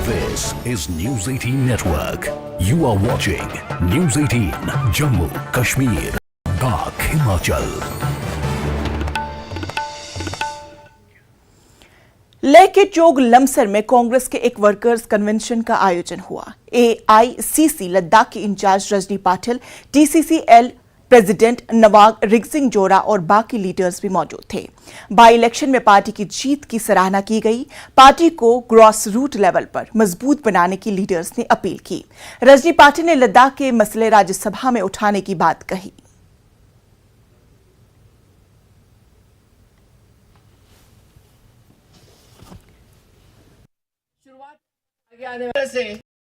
This is News 18 Network. You are watching News 18 Jammu, Kashmir, Dak, Himachal. Leh के चोग लमसर में कांग्रेस के एक वर्कर्स कन्वेंशन का आयोजन हुआ। एआईसीसी लद्दाख के इंचार्ज रजनी पाटिल, टीसीसीएल प्रेसिडेंट नवाग रिगसिंह जोरा और बाकी लीडर्स भी मौजूद थे। बाई इलेक्शन में पार्टी की जीत की सराहना की गई। पार्टी को ग्रॉस रूट लेवल पर मजबूत बनाने की लीडर्स ने अपील की। रजनी पाटिल ने लद्दाख के मसले राज्यसभा में उठाने की बात कही।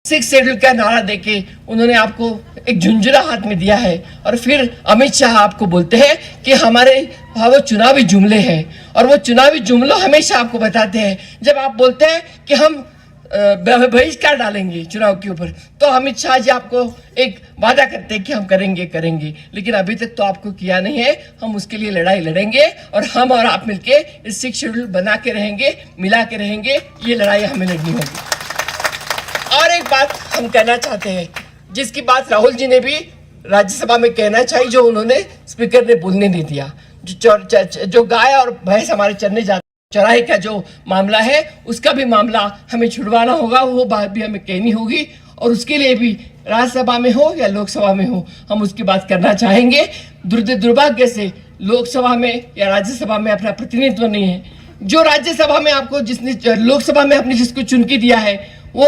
सिक्स शेड्यूल का नारा देके उन्होंने आपको एक झुंझुरा हाथ में दिया है और फिर अमित शाह आपको बोलते हैं कि हमारे वो चुनावी जुमले हैं और वो चुनावी जुमलों हमेशा आपको बताते हैं। जब आप बोलते हैं कि हम बहिष्कार डालेंगे चुनाव के ऊपर, तो अमित शाह जी आपको एक वादा करते हैं कि हम करेंगे, लेकिन अभी तक तो आपको किया नहीं है। हम उसके लिए लड़ाई लड़ेंगे और हम और आप मिलके इस सिक्स शेड्यूल बना के रहेंगे, मिला के रहेंगे। ये लड़ाई हमें लड़नी होगी। और एक बात हम कहना चाहते हैं, जिसकी बात राहुल जी ने भी राज्यसभा में कहना चाहिए, जो उन्होंने स्पीकर ने बोलने नहीं दिया। जो गाय और भैंस हमारे चराहे का जो मामला है, उसका भी मामला हमें छुड़वाना होगा। वो बात भी हमें कहनी होगी और उसके लिए भी राज्यसभा में हो या लोकसभा में हो, हम उसकी बात करना चाहेंगे। दुर्भाग्य से लोकसभा में या राज्यसभा में अपना प्रतिनिधित्व नहीं है। जो राज्यसभा में आपको जिसने लोकसभा में आपने जिसको चुन के दिया है, वो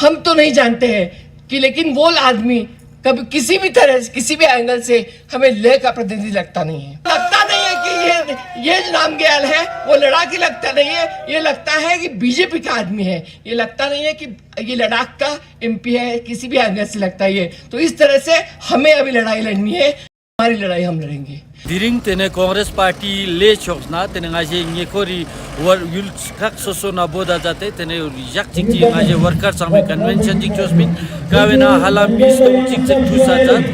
हम तो नहीं जानते हैं कि, लेकिन वो आदमी कभी किसी भी तरह से, किसी भी एंगल से हमें लेह का प्रतिनिधि लगता नहीं है। लगता नहीं है कि ये जो नामग्याल है वो लड़ाकी लगता नहीं है। ये लगता है कि बीजेपी का आदमी है। ये लगता नहीं है कि ये लद्दाख का एमपी है। किसी भी एंगल से लगता है। तो इस तरह से हमें अभी लड़ाई लड़नी है। हमारी लड़ाई हम लड़ेंगे। दिरिंग तेने कांग्रेस पार्टी ले छोकना तेने ngaje ngekori war yul kak soso na boda jate tene yak chik chi ngaje worker same convention jik josmin kawena halam bis to chik chik thusa jat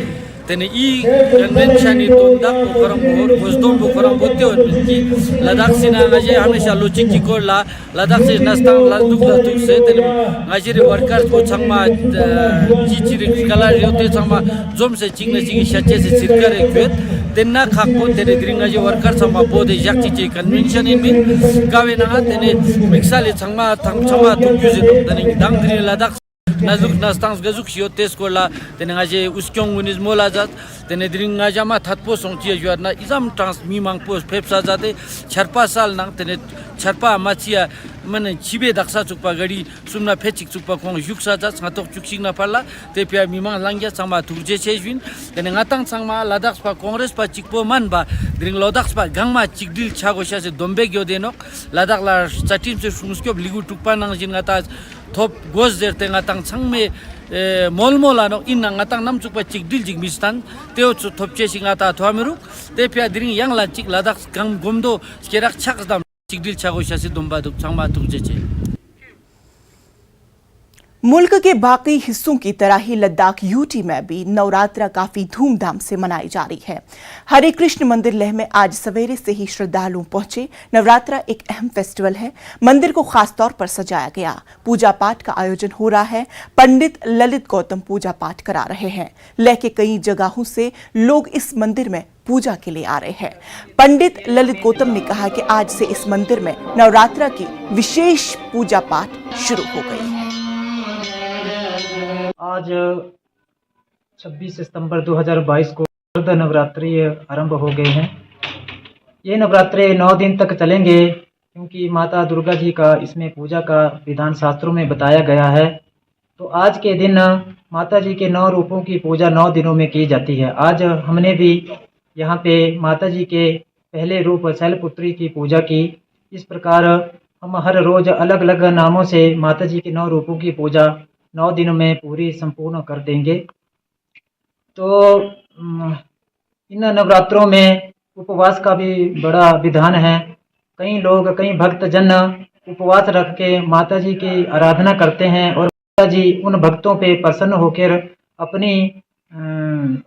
tene I convention I tonda kokaram bor gosdom kokaram botte on ki ladakh sina ngaje hamesha lochik ki korla ladakh se nastam laduk se tene ngaje workers ko changma chichiri kala yote changma jom se chingna chigi shache se sirkar ekwet tenna khakpo tene dringa je worker sama bode jakti je convention in min kawena tene mixale changma changma tukyu je tene dangri ladakh nazuk nastans gazuk shiotes kola tene ngaje uskyong unis mola jat tene dringa jama thatpo songchi juarna izam trans mimang pos phepsa jate charpa sal nang tene charpa machia mane chibe daksa chukpa gadi sumna phechik chukpa khong yuksa jat ngatok chuksing na pala te pya mimang langya changma turje chejwin tene ngatang changma ladakh pa congress pa chikpo man ba dring ladakh pa gangma chikdil chago sha se dombe gyo denok ladakh la chatim se sumuskyo ligu tukpa nang jin ngata top goz der te ngatang changme molmola no in ngatang nam chukpa chikdil jig mistan teo chu thopche singata thwameru te pya dring yang la chik ladakh gang gomdo skerak chakdam chikdil chago sha se domba duk changma tukje che। मुल्क के बाकी हिस्सों की तरह ही Ladakh UT में भी नवरात्रा काफी धूमधाम से मनाई जा रही है। हरे कृष्ण मंदिर लेह में आज सवेरे से ही श्रद्धालु पहुंचे। नवरात्रा एक अहम फेस्टिवल है। मंदिर को खास तौर पर सजाया गया। पूजा पाठ का आयोजन हो रहा है। पंडित ललित गौतम पूजा पाठ करा रहे हैं। लेह के कई जगहों से लोग इस मंदिर में पूजा के लिए आ रहे हैं। पंडित ललित गौतम ने कहा कि आज से इस मंदिर में नवरात्रा की विशेष पूजा पाठ शुरू हो गई है। आज 26 सितंबर 2022 को नवरात्रि आरंभ हो गए हैं। ये नवरात्रे 9 दिन तक चलेंगे, क्योंकि माता दुर्गा जी का इसमें पूजा का विधान शास्त्रों में बताया गया है। तो आज के दिन माता जी के 9 रूपों की पूजा 9 दिनों में की जाती है। आज हमने भी यहाँ पे माता जी के पहले रूप शैलपुत्री की पूजा की। इस प्रकार हम हर रोज अलग अलग नामों से माता जी के 9 रूपों की पूजा 9 दिनों में पूरी संपूर्ण कर देंगे। तो इन नवरात्रों में उपवास का भी बड़ा विधान है। कई भक्तजन उपवास रख के माता जी की आराधना करते हैं और माता जी उन भक्तों पे प्रसन्न होकर अपनी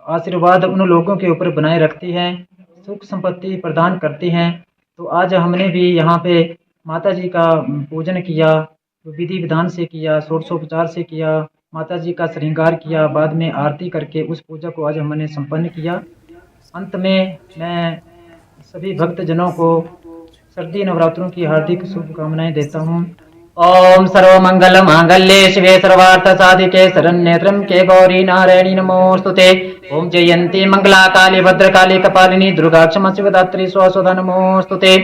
आशीर्वाद उन लोगों के ऊपर बनाए रखती हैं, सुख संपत्ति प्रदान करती हैं। तो आज हमने भी यहाँ पे माता जी का पूजन किया, विधि विधान से किया, षोडशोपचार से किया, माता जी का श्रृंगार किया, बाद में आरती करके उस पूजा को आज हमने संपन्न किया। अंत में मैं सभी भक्तजनों को सर्दी नवरात्रों की हार्दिक शुभकामनाएं देता हूँ। ओम सर्वमंगल मांगल्ये शिवे सर्वार्थ साधिके शरण्ये त्र्यंबके गौरी नारायणी नमोस्तुते। ओम जयंती मंगला काली भद्रकाली कपालिनी दुर्गा क्षमा शिवदात्री स्वसुधा नमोस्तुते।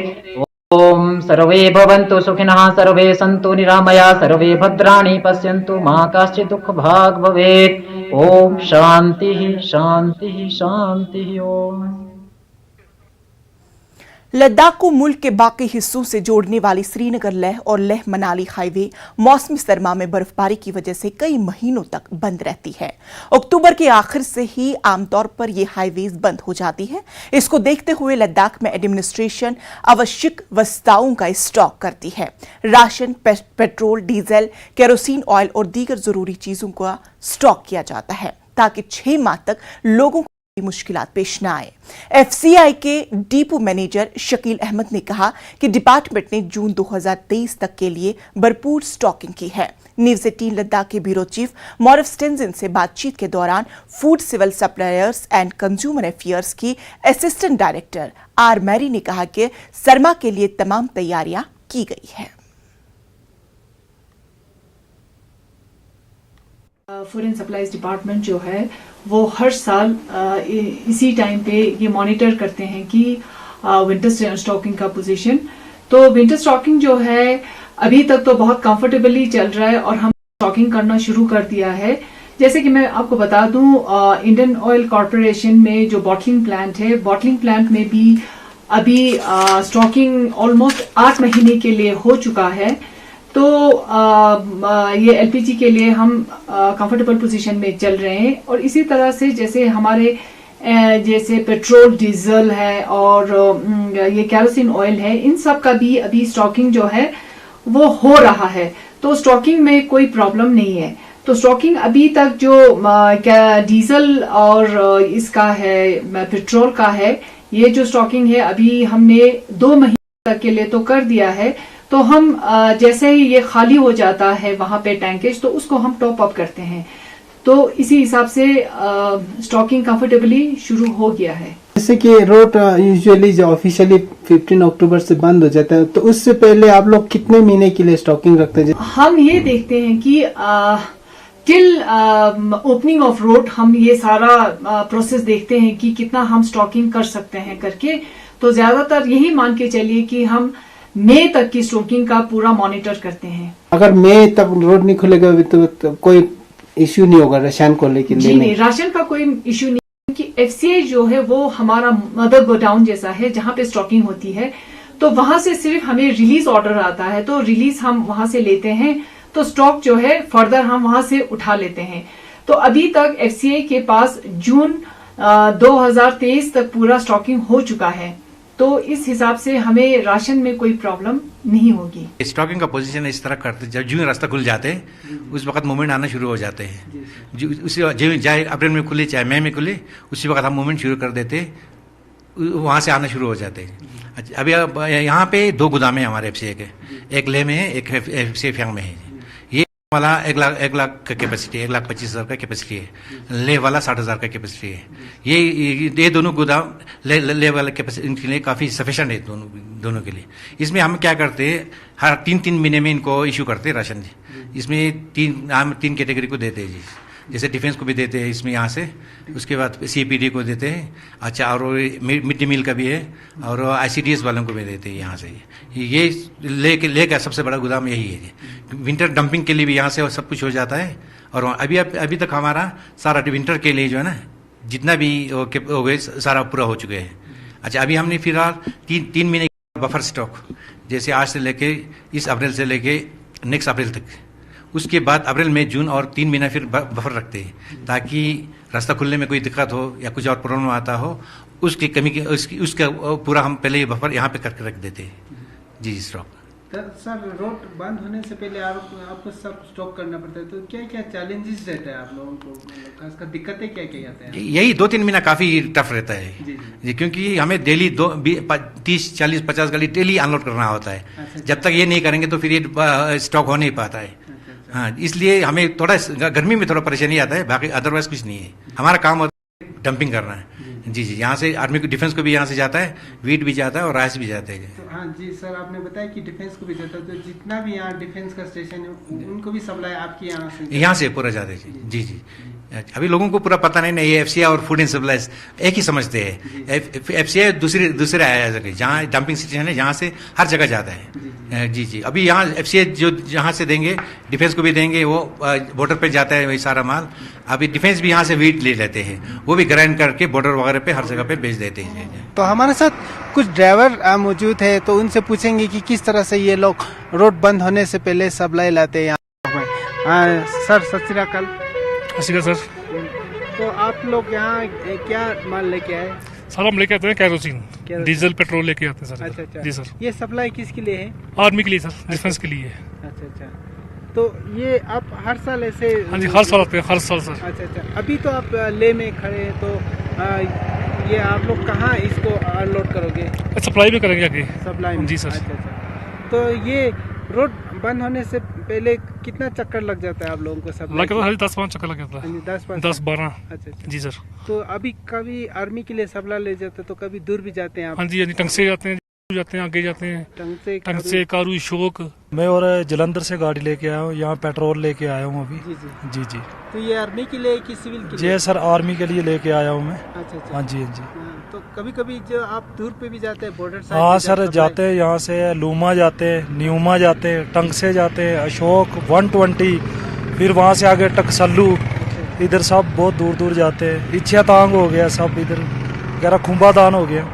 ओम सर्वे भवन्तु सुखिनः सर्वे सन्तु निरामया सर्वे भद्राणि पश्यन्तु मा कश्चित् दुःख भाग् भवेत्। ओम शांति शांति शांति। ओम। लद्दाख को मुल्क के बाकी हिस्सों से जोड़ने वाली श्रीनगर लेह और लेह मनाली हाईवे मौसमी सरमा में बर्फबारी की वजह से कई महीनों तक बंद रहती है। अक्टूबर के आखिर से ही आमतौर पर ये हाईवेज बंद हो जाती है। इसको देखते हुए लद्दाख में एडमिनिस्ट्रेशन आवश्यक वस्तुओं का स्टॉक करती है। Ration, petrol, diesel, kerosene oil और दीगर जरूरी चीजों का स्टॉक किया जाता है ताकि 6 माह तक लोगों मुश्किलात पेश न आए। एफसीआई के डिपो मैनेजर शकील अहमद ने कहा कि डिपार्टमेंट ने जून 2023 तक के लिए भरपूर स्टॉकिंग की है। न्यूज़ 18 लद्दाख के ब्यूरो चीफ मॉरिफ स्टेंजन से बातचीत के दौरान food civil suppliers and consumer affairs की असिस्टेंट डायरेक्टर आर मैरी ने कहा कि सरमा के लिए तमाम तैयारियां की गई है। फूड एंड सप्लाईज डिपार्टमेंट जो है वो हर साल इसी टाइम पे ये मॉनिटर करते हैं कि विंटर स्टॉकिंग का पोजीशन। तो विंटर स्टॉकिंग जो है अभी तक तो बहुत कंफर्टेबली चल रहा है और हम स्टॉकिंग करना शुरू कर दिया है। जैसे कि मैं आपको बता दूं, इंडियन ऑयल कॉरपोरेशन में जो बॉटलिंग प्लांट है, बॉटलिंग प्लांट में भी अभी स्टॉकिंग ऑलमोस्ट 8 महीने के लिए हो चुका है। तो ये एलपीजी के लिए हम कंफर्टेबल पोजीशन में चल रहे हैं। और इसी तरह से जैसे हमारे जैसे पेट्रोल, डीजल है और ये केरोसिन ऑयल है, इन सब का भी अभी स्टॉकिंग जो है वो हो रहा है। तो स्टॉकिंग में कोई प्रॉब्लम नहीं है। तो स्टॉकिंग अभी तक जो डीजल और इसका है, पेट्रोल का है, ये जो स्टॉकिंग है अभी हमने 2 महीने तक के लिए तो कर दिया है। तो हम जैसे ही ये खाली हो जाता है वहां पे टैंकेज, तो उसको हम टॉप अप करते हैं। तो इसी हिसाब से स्टॉकिंग कंफर्टेबली शुरू हो गया है। जैसे कि रोड यूजुअली जो ऑफिशियली 15 अक्टूबर से बंद हो जाता है, तो उससे पहले आप लोग कितने महीने के लिए स्टॉकिंग रखते हैं? हम ये देखते हैं कि टिल ओपनिंग ऑफ रोड हम ये सारा प्रोसेस देखते हैं कि कितना हम स्टॉकिंग कर सकते हैं करके। तो ज्यादातर यही मान के चलिए कि हम मई तक की स्टॉकिंग का पूरा मॉनिटर करते हैं। अगर मई तक रोड नहीं खुलेगा तो कोई इश्यू नहीं होगा राशन को लेकर? जी नहीं, राशन का कोई इश्यू नहीं, क्योंकि एफसीआई जो है वो हमारा मदर गोडाउन जैसा है जहां पे स्टॉकिंग होती है। तो वहां से सिर्फ हमें रिलीज ऑर्डर आता है, तो रिलीज हम वहां से लेते हैं। तो स्टॉक जो है फर्दर हम वहां से उठा लेते हैं। तो अभी तक एफसीआई के पास जून 2023 तक पूरा स्टॉकिंग हो चुका है। तो इस हिसाब से हमें राशन में कोई प्रॉब्लम नहीं होगी। स्टॉकिंग का पोजीशन इस तरह करते, जब जून रास्ता खुल जाते हैं उस वक्त मूवमेंट आना शुरू हो जाते हैं। उसी चाहे अप्रैल में खुले चाहे मई में खुले, उसी वक्त हम मूवमेंट शुरू कर देते, वहां से आना शुरू हो जाते हैं। अच्छा, अभी यहाँ पे 2 गोदाम है हमारे एफसीए के, एक लेह में है, एक एफसीए फ्यांग में है। ये वाला 1 लाख का कैपेसिटी, 1,25,000 का कैपेसिटी है। लेह वाला 60,000 का कैपेसिटी है। ये दोनों गोदाम ले वाला कैपेसिटी इनके लिए काफ़ी सफिशेंट है दोनों के लिए। इसमें हम क्या करते हैं, हर 3 महीने में इनको इशू करते हैं राशन जी। इसमें हम 3 कैटेगरी को देते हैं जी। जैसे डिफेंस को भी देते हैं इसमें यहाँ से, उसके बाद सीपीडी को देते हैं। अच्छा, और मिड डे मील का भी है, और आईसीडीएस वालों को भी देते हैं यहाँ से। ये ले का सबसे बड़ा गोदाम यही है। विंटर डंपिंग के लिए भी यहाँ से सब कुछ हो जाता है। और अभी तक हमारा सारा विंटर के लिए जो है ना, जितना भी हो गए सारा पूरा हो चुके हैं। अच्छा, अभी हमने फिलहाल 3 महीने बफर स्टॉक, जैसे आज से लेके इस अप्रैल से लेके नेक्स्ट अप्रैल तक, उसके बाद अप्रैल में जून और 3 महीना फिर बफर रखते हैं, ताकि रास्ता खुलने में कोई दिक्कत हो या कुछ और प्रॉब्लम आता हो, उसकी कमी की उसका पूरा हम पहले ही बफर यहाँ पे करके रख देते हैं जी स्टॉक। तो सर रोड बंद होने से पहले आपको सब स्टॉक करना पड़ता है, तो क्या क्या चैलेंजेस रहता है आप लोगों को, खासकर दिक्कतें क्या क्या आते हैं? यही 2-3 महीना काफ़ी टफ रहता है जी, जी, क्योंकि हमें डेली 30, 40, 50 गाड़ी डेली अनलोड करना होता है। अच्छा। जब तक ये नहीं करेंगे तो फिर ये स्टॉक हो नहीं पाता है। हाँ, इसलिए हमें थोड़ा गर्मी में थोड़ा परेशानी आता है, बाकी अदरवाइज कुछ नहीं है। हमारा काम होता है डंपिंग करना है। जी, यहाँ से आर्मी को, डिफेंस को भी यहाँ से जाता है, वीट भी जाता है और राइस भी जाते हैं। तो हाँ जी सर, आपने बताया कि डिफेंस को भी जाता है, तो जितना भी यहाँ डिफेंस का स्टेशन है उनको भी सप्लाई आपकी यहाँ से पूरा जाते हैं। जी। अभी लोगों को पूरा पता नहीं, ये FCI और फूड एंड सप्लाईज एक ही समझते हैं। FCI दूसरे आया जगह, जहाँ डंपिंग स्टेशन है जहाँ से हर जगह जाता है। जी। अभी यहाँ FCI जो जहाँ से देंगे, डिफेंस को भी देंगे, वो बॉर्डर पे जाता है वही सारा माल। अभी डिफेंस भी यहाँ से वीट ले लेते हैं, वो भी ग्राइंड करके बॉर्डर वगैरह पे हर जगह पे बेच देते हैं। तो हमारे साथ कुछ ड्राइवर मौजूद है, तो उनसे पूछेंगे कि किस तरह से ये लोग रोड बंद होने से पहले सप्लाई लाते हैं यहाँ। सर सत श्री अकाल। सर तो आप लोग यहाँ क्या माल लेके आए? सर हम लेके आते हैं कैरोसिन, डीजल पेट्रोल लेके आते हैं सर। अच्छा। जी सर। ये सप्लाई किसके लिए है? आर्मी के लिए सर, डिफेंस के लिए। अच्छा। तो ये आप हर साल ऐसे? हाँ जी, हर साल आते हैं, हर साल सर। अच्छा। अभी तो आप ले में खड़े हैं, तो ये आप लोग कहाँ इसको अनलोड करोगे? सप्लाई भी करेंगे आगे। सप्लाई में? जी सर। अच्छा। तो ये रोड बंद होने से पहले कितना चक्कर लग जाता है आप लोगों को सप्लाई? हर 10-12 चक्कर लग जाता है। 10-12। अच्छा। जी सर। तो अभी कभी आर्मी के लिए सप्लाई ले जाते तो कभी दूर भी जाते हैं आप? हाँ जी, टंग से जाते हैं, आगे जाते हैं, टंग से कारू शोक। मैं और जलंधर से गाड़ी लेके आया हूँ, यहाँ पेट्रोल लेके आया हूँ अभी। जी। तो ये आर्मी के लिए कि सिविल के लिए? जी सर, आर्मी के लिए लेके आया हूँ मैं। अच्छा। हाँ जी। तो कभी जो आप दूर पे भी जाते हैं, बॉर्डर साइड? हाँ सर, जाते हैं, यहाँ से लूमा जाते हैं, न्यूमा जाते हैं, टंग से जाते हैं, अशोक 120, फिर वहाँ से आगे टकसल्लू, इधर सब बहुत दूर जाते हैं। इच्छा तांग हो गया सब, इधर गहरा खुम्बादान हो गया।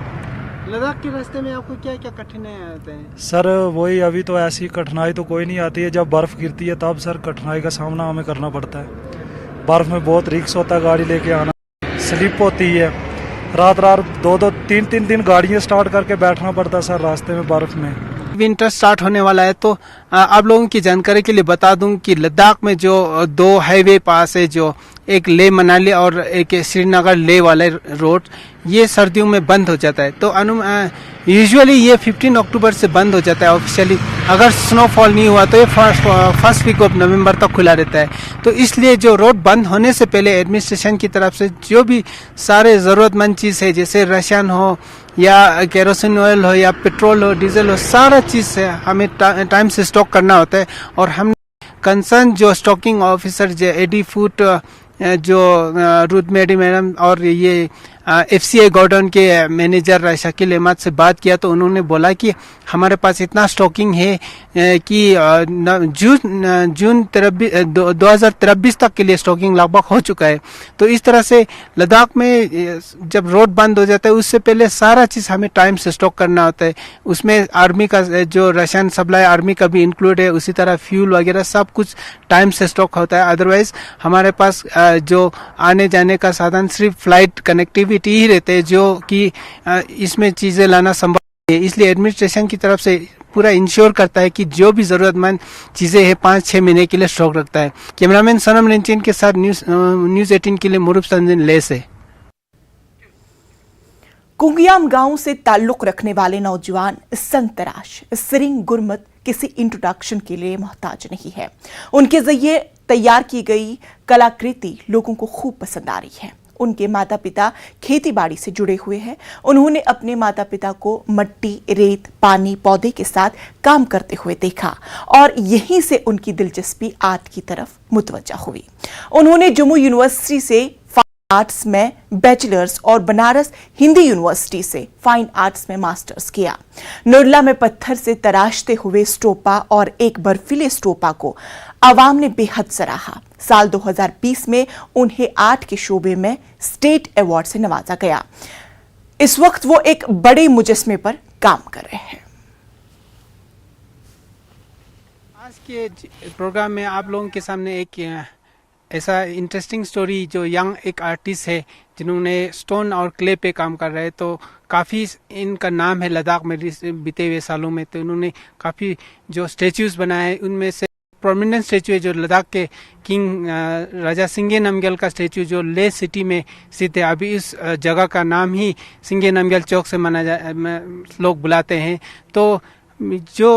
लद्दाख के रास्ते में आपको क्या क्या कठिनाई आते हैं? सर वही, अभी तो ऐसी कठिनाई तो कोई नहीं आती है, जब बर्फ़ गिरती है तब सर कठिनाई का सामना हमें करना पड़ता है। बर्फ़ में बहुत रिस्क होता है, गाड़ी लेके आना, स्लिप होती है, रात 2-2, 3-3 दिन गाड़ियाँ स्टार्ट करके बैठना पड़ता है सर रास्ते में बर्फ़ में। विंटर स्टार्ट होने वाला है, तो आप लोगों की जानकारी के लिए बता दूं कि लद्दाख में जो 2 हाईवे पास है, जो एक लेह मनाली और एक श्रीनगर लेह वाले रोड, ये सर्दियों में बंद हो जाता है। तो यूजुअली ये 15 अक्टूबर से बंद हो जाता है ऑफिशियली। अगर स्नोफॉल नहीं हुआ तो ये फर्स्ट वीक ऑफ नवंबर तक खुला रहता है। तो इसलिए जो रोड बंद होने से पहले एडमिनिस्ट्रेशन की तरफ से जो भी सारे ज़रूरतमंद चीज़ है, जैसे राशन हो या केरोसिन ऑयल हो या पेट्रोल हो, डीजल हो, सारा चीज़ है हमें टाइम से स्टॉक करना होता है। और हम कंसर्न जो स्टॉकिंग ऑफिसर जो एडी फूड जो रूथ मेडी मैडम और ये FCI गोडाउन के मैनेजर शकील अहमद से बात किया, तो उन्होंने बोला कि हमारे पास इतना स्टॉकिंग है कि जून 2023 तक के लिए स्टॉकिंग लगभग हो चुका है। तो इस तरह से लद्दाख में जब रोड बंद हो जाता है उससे पहले सारा चीज़ हमें टाइम से स्टॉक करना होता है। उसमें आर्मी का जो राशन सप्लाई आर्मी का भी इंक्लूड है, उसी तरह फ्यूल वगैरह सब कुछ टाइम से स्टॉक होता है। अदरवाइज हमारे पास जो आने जाने का साधन सिर्फ फ्लाइट कनेक्टिविटी ही रहते हैं, जो कि इसमें चीज़ें लाना संभव है। इसलिए एडमिनिस्ट्रेशन की तरफ से पूरा इंश्योर करता है कि जो भी ज़रूरतमंद चीज़ें हैं 5-6 महीने के लिए स्टॉक रखता है। कैमरामैन सनम रेंचिन के साथ न्यूज़ 18 के लिए मुरूब संजन ले से। कुंगियाम गांव से ताल्लुक रखने वाले नौजवान संतराश सिरिंग गुरमत किसी इंट्रोडक्शन के लिए मोहताज नहीं है। उनके जरिए तैयार की गई कलाकृति लोगों को खूब पसंद आ रही है। उनके माता पिता खेती बाड़ी से जुड़े हुए हैं। उन्होंने अपने माता पिता को मट्टी, रेत, पानी, पौधे के साथ काम करते हुए देखा और यहीं से उनकी दिलचस्पी आर्ट की तरफ मुतवज्जा हुई। उन्होंने जम्मू यूनिवर्सिटी से आर्ट्स में बैचलर्स और बनारस हिंदी यूनिवर्सिटी से फाइन आर्ट्स में मास्टर्स किया। नोरला में पत्थर से तराशते हुए स्टोपा और एक बर्फीले स्टोपा को आवाम ने बेहद सराहा। साल 2020 में उन्हें आर्ट के शोबे में स्टेट अवार्ड से नवाजा गया। इस वक्त वो एक बड़े मुजस्मे पर काम कर रहे हैं। आज के प्रोग्राम में आप लोगों के सामने एक ऐसा इंटरेस्टिंग स्टोरी जो यंग एक आर्टिस्ट है जिन्होंने स्टोन और क्ले पे काम कर रहे हैं, तो काफ़ी इनका नाम है लद्दाख में बीते हुए सालों में। तो इन्होंने काफ़ी जो स्टेच्यूज़ बनाए हैं, उनमें से प्रोमिनेंट स्टेचू है जो लद्दाख के किंग राजा सिंगे नामग्याल का स्टेचू जो लेह सिटी में स्थित है। अभी इस जगह का नाम ही सिंगे नामग्याल चौक से लोग बुलाते हैं। तो जो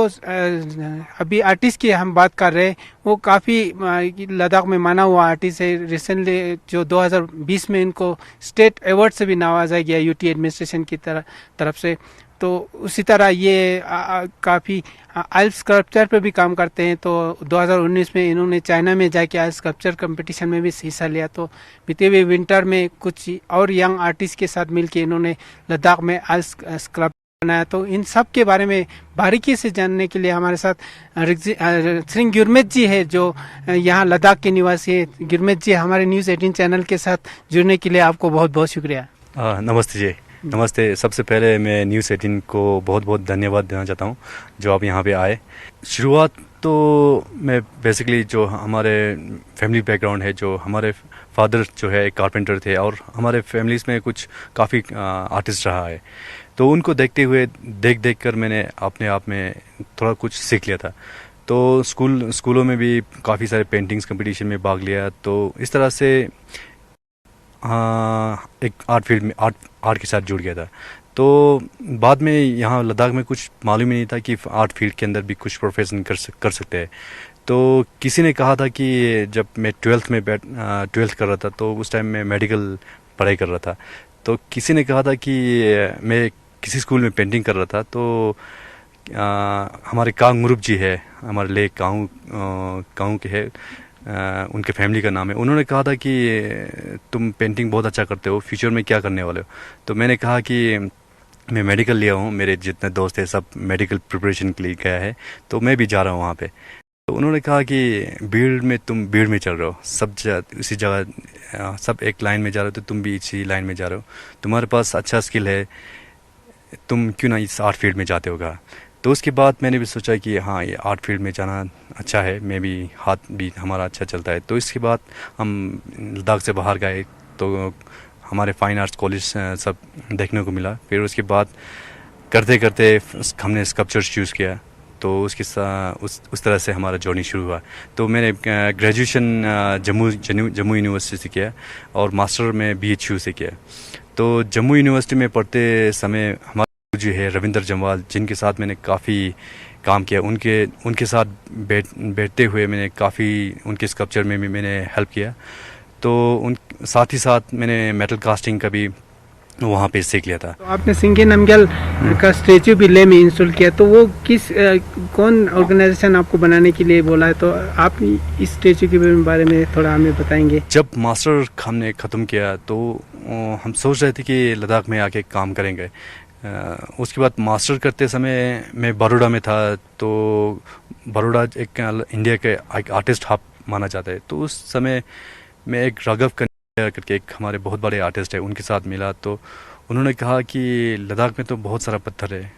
अभी आर्टिस्ट की हम बात कर रहे हैं वो काफ़ी लद्दाख में माना हुआ आर्टिस्ट है। रिसेंटली जो 2020 में इनको स्टेट अवार्ड से भी नवाजा गया यूटी एडमिनिस्ट्रेशन की तरफ से। तो उसी तरह ये काफ़ी आइल स्कल्पचर पे भी काम करते हैं। तो 2019 में इन्होंने चाइना में जाके आइल स्कल्पचर कंपटीशन में भी हिस्सा लिया। तो बीते हुए विंटर में कुछ और यंग आर्टिस्ट के साथ मिलके इन्होंने लद्दाख में आइल स्कल्पचर बनाया। तो इन सब के बारे में बारीकी से जानने के लिए हमारे साथ श्री गुरमीत जी है जो यहाँ लद्दाख के निवासी है। गुरमीत जी, हमारे न्यूज़ 18 चैनल के साथ जुड़ने के लिए आपको बहुत बहुत शुक्रिया। नमस्ते जी। नमस्ते। सबसे पहले मैं न्यूज़ 18 को बहुत बहुत धन्यवाद देना चाहता हूँ जो आप यहाँ पे आए। शुरुआत तो मैं बेसिकली जो हमारे फैमिली बैकग्राउंड है, जो हमारे फादर जो है एक कारपेंटर थे और हमारे फैमिलीज़ में कुछ काफ़ी आर्टिस्ट रहा है। तो उनको देखते हुए देख कर मैंने अपने आप में थोड़ा कुछ सीख लिया था। तो स्कूलों में भी काफ़ी सारे पेंटिंग्स कंपटीशन में भाग लिया। तो इस तरह से एक आर्ट फील्ड में आर्ट के साथ जुड़ गया था। तो बाद में यहाँ लद्दाख में कुछ मालूम ही नहीं था कि आर्ट फील्ड के अंदर भी कुछ प्रोफेशन कर सकते हैं। तो किसी ने कहा था कि जब मैं 12th कर रहा था तो उस टाइम मैं मेडिकल पढ़ाई कर रहा था। तो किसी ने कहा था कि मैं किसी स्कूल में पेंटिंग कर रहा था। तो हमारे कांग मुरुप जी है, हमारे ले कांग के है, उनके फैमिली का नाम है। उन्होंने कहा था कि तुम पेंटिंग बहुत अच्छा करते हो, फ्यूचर में क्या करने वाले हो। तो मैंने कहा कि मैं मेडिकल लिया हूँ, मेरे जितने दोस्त हैं सब मेडिकल प्रिपरेशन के लिए गया है, तो मैं भी जा रहा हूँ वहाँ पे। तो उन्होंने कहा कि तुम भीड़ में चल रहे हो, सब उसी जगह सब एक लाइन में जा रहे हो, तो तुम भी इसी लाइन में जा रहे हो, तुम्हारे पास अच्छा स्किल है, तुम क्यों ना इस आर्ट फील्ड में जाते होगा। तो उसके बाद मैंने भी सोचा कि हाँ, ये आर्ट फील्ड में जाना अच्छा है, मैं भी हाथ भी हमारा अच्छा चलता है। तो इसके बाद हम लद्दाख से बाहर गए तो हमारे फाइन आर्ट्स कॉलेज सब देखने को मिला। फिर उसके बाद करते करते हमने स्कल्पचर चूज़ किया। तो उस तरह से हमारा जर्नी शुरू हुआ। तो मैंने ग्रेजुएशन जम्मू यूनिवर्सिटी से किया और मास्टर में BHU से किया। तो जम्मू यूनिवर्सिटी में पढ़ते समय हमारे जो है रविंदर जम्वाल, जिनके साथ मैंने काफ़ी काम किया, उनके साथ बैठते हुए मैंने काफ़ी उनके स्कल्पचर में भी मैंने हेल्प किया। तो साथ ही साथ मैंने मेटल कास्टिंग का भी वहाँ पे सीख लिया था। तो आपने सिंगे नामग्याल का स्टेचू भी ले में इंस्टॉल किया, तो वो कौन ऑर्गेनाइजेशन आपको बनाने के लिए बोला है? तो आप इस स्टेचू के बारे में थोड़ा हमें बताएंगे। जब मास्टर हमने ख़त्म किया तो हम सोच रहे थे कि लद्दाख में आके काम करेंगे। उसके बाद मास्टर करते समय मैं बड़ौदा में था। तो बड़ौदा एक इंडिया के एक आर्टिस्ट हब माना जाता है। तो उस समय मैं एक राघव करके एक हमारे बहुत बड़े आर्टिस्ट है, उनके साथ मिला। तो उन्होंने कहा कि लद्दाख में तो बहुत सारा पत्थर है,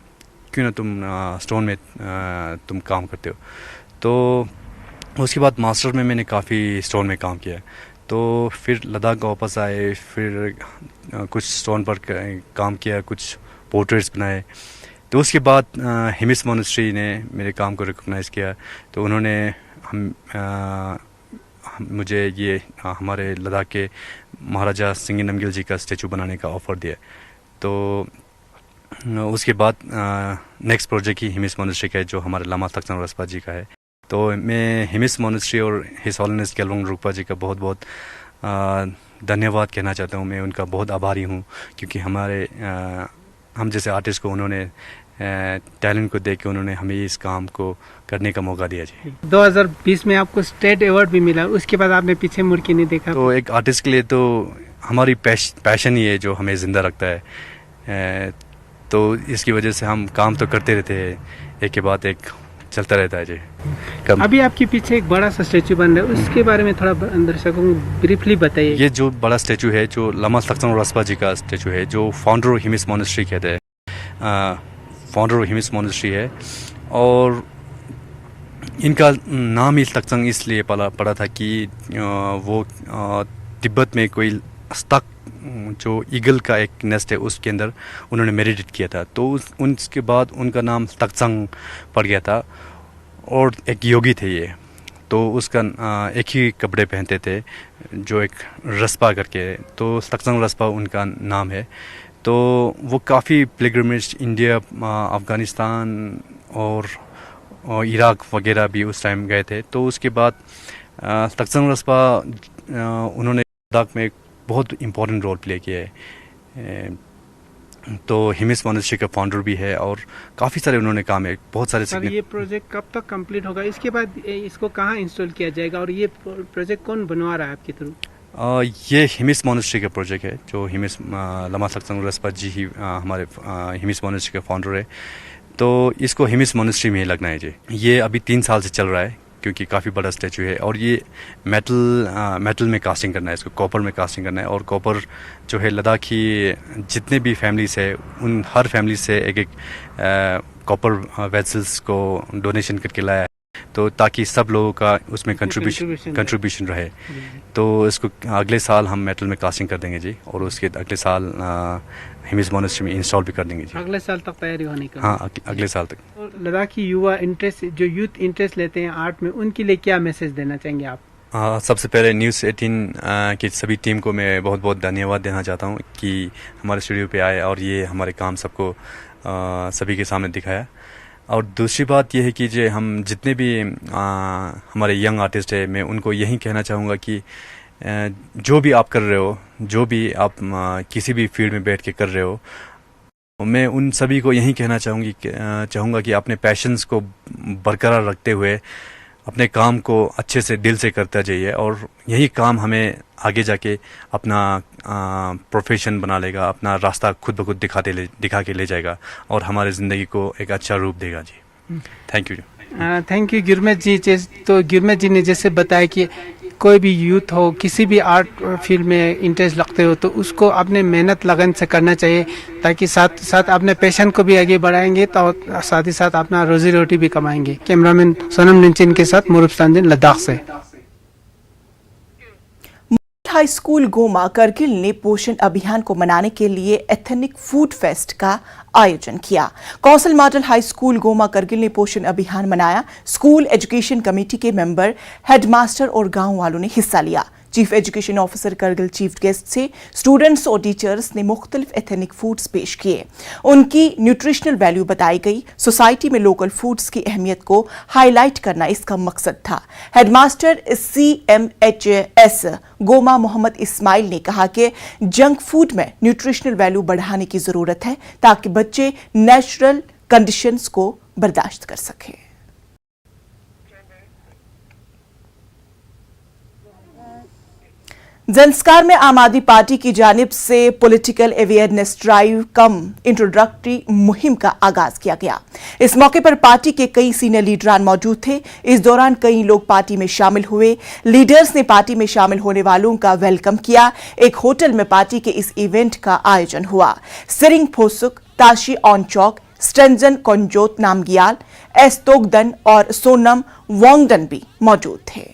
क्यों ना तुम स्टोन में तुम काम करते हो। तो उसके बाद मास्टर में मैंने काफ़ी स्टोन में काम किया। तो फिर लद्दाख वापस आए, फिर कुछ स्टोन पर काम किया, कुछ पोर्ट्रेट्स बनाए। तो उसके बाद हिमिस मोनेस्ट्री ने मेरे काम को रिकॉग्नाइज़ किया। तो उन्होंने मुझे ये हमारे लद्दाख के महाराजा सिंगे नामग्याल जी का स्टैचू बनाने का ऑफ़र दिया। तो उसके बाद नेक्स्ट प्रोजेक्ट ही हिमिस मोनेस्ट्री का है, जो हमारे लामा तख्तन रसपा जी का है। तो मैं हिमिस मोनेस्ट्री और हिज हॉलीनेस गेल्वंग रुक्पा जी का बहुत बहुत धन्यवाद कहना चाहता हूँ। मैं उनका बहुत आभारी हूँ, क्योंकि हम जैसे आर्टिस्ट को उन्होंने टैलेंट को देख के उन्होंने हमें इस काम को करने का मौका दिया जी। 2020 में आपको स्टेट अवार्ड भी मिला, उसके बाद आपने पीछे मुड़ के नहीं देखा? तो एक आर्टिस्ट के लिए तो हमारी पैशन ही है जो हमें ज़िंदा रखता है। तो इसकी वजह से हम काम तो करते रहते हैं, एक के बाद एक चलता रहता है जी। अभी आपके पीछे एक बड़ा सा स्टैचू बन रहा है, उसके बारे में थोड़ा दर्शकों को ब्रीफली बताइए। ये जो बड़ा स्टैचू है, जो लामा तख्तन रसपा जी का स्टैचू है, जो फाउंडर हिमिस मोनेस्ट्री कहते हैं, फाउंडर हिमिस मोनेस्ट्री है। और इनका नाम ही तक्चंग इसलिए पड़ा था कि वो तिब्बत में कोई स्टक जो ईगल का एक नेस्ट है उसके अंदर उन्होंने मेडिटेट किया था, तो उसके बाद उनका नाम तक्चंग पड़ गया था। और एक योगी थे ये, तो उसका एक ही कपड़े पहनते थे जो एक रस्पा करके, तो तक्चंग रस्पा उनका नाम है। तो वो काफ़ी पिलग्रिमेज इंडिया, अफ़गानिस्तान और इराक वगैरह भी उस टाइम गए थे। तो उसके बाद तक्चंग रस्पा उन्होंने लद्दाख में एक बहुत इम्पोर्टेंट रोल प्ले किया है। तो हिमिस मॉनेस्ट्री का फाउंडर भी है और काफ़ी सारे उन्होंने काम है, बहुत सारे। सर ये प्रोजेक्ट कब तक कंप्लीट होगा, इसके बाद इसको कहाँ इंस्टॉल किया जाएगा और ये प्रोजेक्ट कौन बनवा रहा है आपके थ्रू? ये हिमिस मॉनेस्ट्री का प्रोजेक्ट है, जो हिमिस लमा तक्चंग रस्पा जी ही हमारे हिमिस मॉनेस्ट्री का फाउंडर है। तो इसको हिमिस मॉनेस्ट्री में ही लगना है जी। ये अभी 3 साल से चल रहा है क्योंकि काफ़ी बड़ा स्टैचू है, और ये मेटल में कास्टिंग करना है, इसको कॉपर में कास्टिंग करना है। और कॉपर जो है लद्दाखी जितने भी फैमिलीज है उन हर फैमिली से एक कॉपर वेसल्स को डोनेशन करके लाया है, तो ताकि सब लोगों का उसमें कंट्रीब्यूशन रहे। तो इसको अगले साल हम मेटल में कास्टिंग कर देंगे जी, और उसके अगले साल हिमिस मॉनेस्ट्री में इंस्टॉल भी कर देंगे जी। अगले साल तक तैयारी होने का? हाँ, अगले साल तक। और लद्दाखी युवा जो यूथ इंटरेस्ट लेते हैं आर्ट में, उनके लिए क्या मैसेज देना चाहेंगे आप? सबसे पहले न्यूज़ 18 की सभी टीम को मैं बहुत बहुत धन्यवाद देना चाहता हूँ कि हमारे स्टूडियो पे आए और ये हमारे काम सबको सभी के सामने दिखाया। और दूसरी बात यह है कि जो हम जितने भी हमारे यंग आर्टिस्ट है, मैं उनको यही कहना चाहूँगा कि जो भी आप कर रहे हो, जो भी आप किसी भी फील्ड में बैठ के कर रहे हो, मैं उन सभी को यही कहना चाहूँगा कि अपने पैशंस को बरकरार रखते हुए अपने काम को अच्छे से दिल से करता जाइए, और यही काम हमें आगे जाके अपना प्रोफेशन बना लेगा, अपना रास्ता खुद ब खुद दिखा के ले जाएगा और हमारे ज़िंदगी को एक अच्छा रूप देगा जी। Thank you. Thank you Gurmeet ji. तो गुरमीत जी ने जैसे बताया कि कोई भी यूथ हो, किसी भी आर्ट फील्ड में इंटरेस्ट लगते हो, तो उसको अपने मेहनत लगन से करना चाहिए, ताकि साथ साथ अपने पैशन को भी आगे बढ़ाएंगे, तो साथ ही साथ अपना रोजी रोटी भी कमाएंगे। कैमरामैन सोनम लिंचिन के साथ मुरुब तांजिन, लद्दाख से। हाई स्कूल गोमा करगिल ने पोषण अभियान को मनाने के लिए एथनिक फूड फेस्ट का आयोजन किया। Council model high school Goma Kargil ने पोषण अभियान मनाया। स्कूल एजुकेशन कमेटी के मेंबर, हेडमास्टर और गांव वालों ने हिस्सा लिया। Chief education officer Kargil chief guest से स्टूडेंट्स और टीचर्स ने मुख्तलिफ एथनिक फूड्स पेश किए। उनकी न्यूट्रिशनल वैल्यू बताई गई। सोसाइटी में लोकल फूड्स की अहमियत को हाईलाइट करना इसका मकसद था। हेडमास्टर CMHS गोमा मोहम्मद इस्माइल ने कहा कि जंक फूड में न्यूट्रिशनल वैल्यू बढ़ाने की जरूरत है, ताकि बच्चे नेचुरल कंडीशंस को बर्दाश्त कर सकें। ज़ंस्कार में आम आदमी पार्टी की जानिब से पॉलिटिकल अवेयरनेस ड्राइव कम इंट्रोडक्टरी मुहिम का आगाज किया गया। इस मौके पर पार्टी के कई सीनियर लीडरान मौजूद थे। इस दौरान कई लोग पार्टी में शामिल हुए। लीडर्स ने पार्टी में शामिल होने वालों का वेलकम किया। एक होटल में पार्टी के इस इवेंट का आयोजन हुआ। सिरिंग फोसुक, ताशी ऑनचौक, स्टेंजन कोंजोत नामगियाल, एस तोगदन और सोनम वांगडन भी मौजूद थे।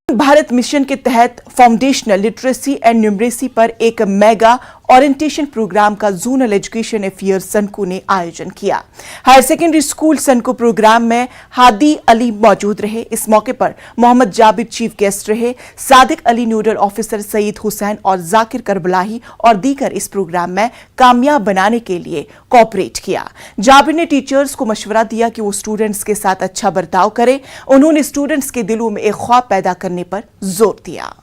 भारत मिशन के तहत फाउंडेशनल लिटरेसी एंड न्यूमरेसी पर एक मेगा ओरिएंटेशन प्रोग्राम का जोनल एजुकेशन अफेयर्स सनकू ने आयोजन किया। Higher secondary school Sanku programme में हादी अली मौजूद रहे। इस मौके पर मोहम्मद जाबिर चीफ गेस्ट रहे। सादिक अली नोडल ऑफिसर, सईद हुसैन और जाकिर करबलाही और दीगर इस प्रोग्राम में कामयाब बनाने के लिए कोऑपरेट किया। जाबिर ने टीचर्स को मशवरा दिया कि वो स्टूडेंट्स के साथ अच्छा बर्ताव करें। उन्होंने स्टूडेंट्स के दिलों में एक ख्वाब पैदा करने पर जोर दिया।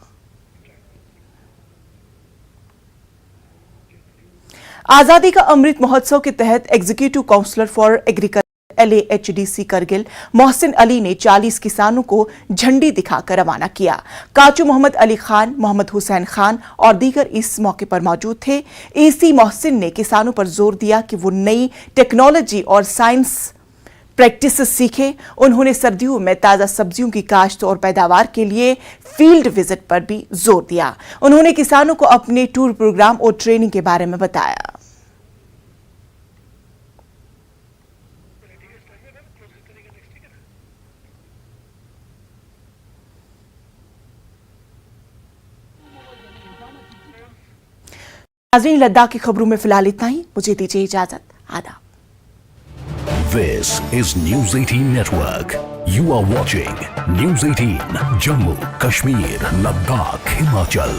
आजादी का अमृत महोत्सव के तहत executive counsellor for agriculture LAHDC Kargil Mohsin Ali ने 40 किसानों को झंडी दिखाकर रवाना किया। काचू मोहम्मद अली खान, मोहम्मद हुसैन खान और दीगर इस मौके पर मौजूद थे। AC मोहसिन ने किसानों पर जोर दिया कि वो नई टेक्नोलॉजी और साइंस प्रैक्टिस सीखे। उन्होंने सर्दियों में ताज़ा सब्जियों की काश्त और पैदावार के लिए फील्ड विजिट पर भी जोर दिया। उन्होंने किसानों को अपने टूर प्रोग्राम और ट्रेनिंग के बारे में बताया। नाज़रीन, लद्दाख की खबरों में फिलहाल इतना ही। मुझे दीजिए इजाजत। आदाब। This is News 18 Network. You are watching News 18 Jammu, Kashmir, Ladakh, Himachal.